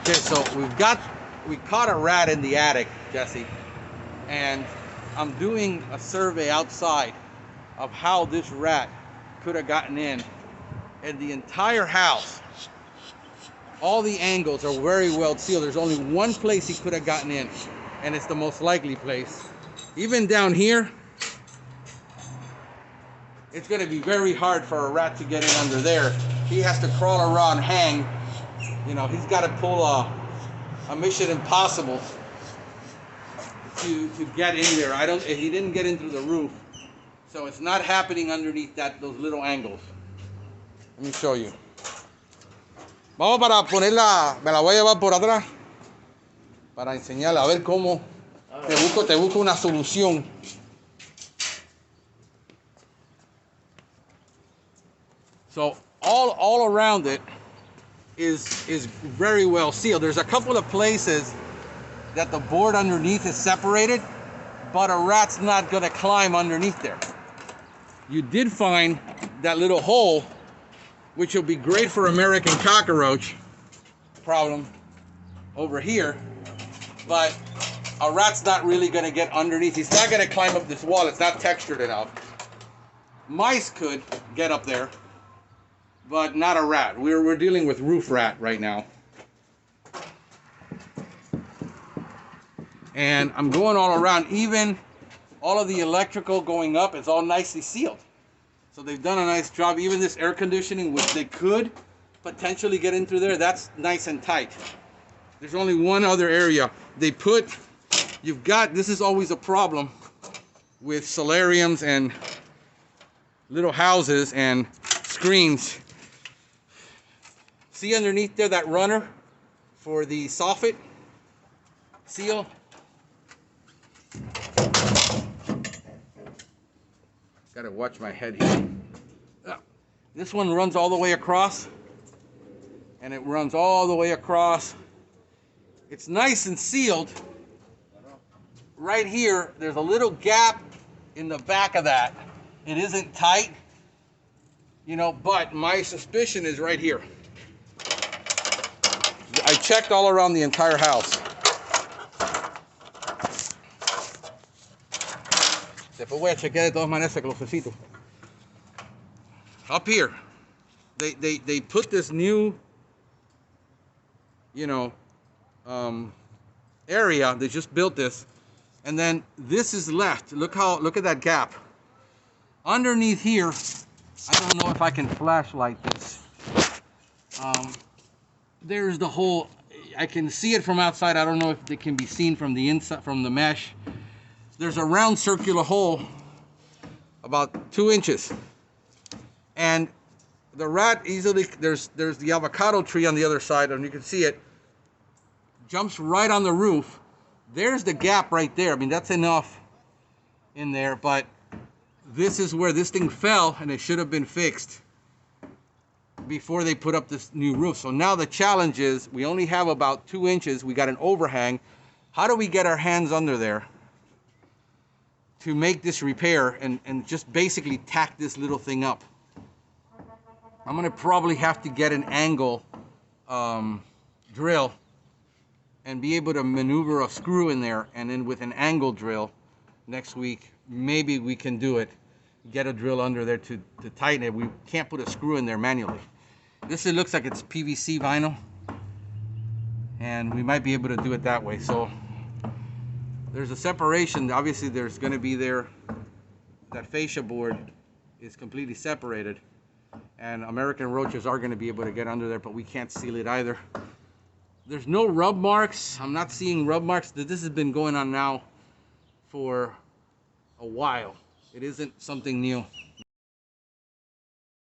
Okay, so we caught a rat in the attic, Jesse, and I'm doing a survey outside of how this rat could have gotten in. And the entire house, all the angles are very well sealed. There's only one place he could have gotten in, and it's the most likely place. Even down here, it's going to be very hard for a rat to get in under there. He has to crawl around, hang. You know, he's got to pull a Mission Impossible to get in there. He didn't get in through the roof, so it's not happening underneath those little angles. Let me show you. Vamos para ponerla, me la voy a llevar por atrás para enseñarle a ver cómo te busco una solución. So all around it is very well sealed. There's a couple of places that the board underneath is separated, but a rat's not gonna climb underneath there. You did find that little hole, which will be great for American cockroach problem over here, but a rat's not really gonna get underneath. He's not gonna climb up this wall. It's not textured enough. Mice could get up there, but not a rat. We're dealing with roof rat right now. And I'm going all around. Even all of the electrical going up is all nicely sealed. So they've done a nice job. Even this air conditioning, which they could potentially get in through there, that's nice and tight. There's only one other area. This is always a problem with solariums and little houses and screens. See underneath there that runner for the soffit seal? Gotta watch my head here. This one runs all the way across, and it runs all the way across. It's nice and sealed. Right here, there's a little gap in the back of that. It isn't tight, you know, but my suspicion is right here. I checked all around the entire house. Después voy a chequear de todas maneras ese closecito. Up here, they put this new, you know, area. They just built this, and then this is left. Look at that gap. Underneath here, I don't know if I can flashlight this. There's the hole. I can see it from outside. I don't know if it can be seen from the inside, from the mesh. There's a round circular hole about 2 inches, and the rat easily, there's the avocado tree on the other side, and you can see it, jumps right on the roof. There's the gap right there. I mean, that's enough in there, but this is where this thing fell, and it should have been fixed before they put up this new roof. So now the challenge is we only have about 2 inches. We got an overhang. How do we get our hands under there to make this repair and just basically tack this little thing up? I'm gonna probably have to get an angle drill and be able to maneuver a screw in there, and then with an angle drill next week, maybe we can do it. Get a drill under there to tighten it. We can't put a screw in there manually. This, it looks like it's PVC vinyl, and we might be able to do it that way. So there's a separation. Obviously there's going to be there, that fascia board is completely separated, and American roaches are going to be able to get under there, but we can't seal it either. There's no rub marks. I'm not seeing rub marks. This has been going on now for a while. It isn't something new.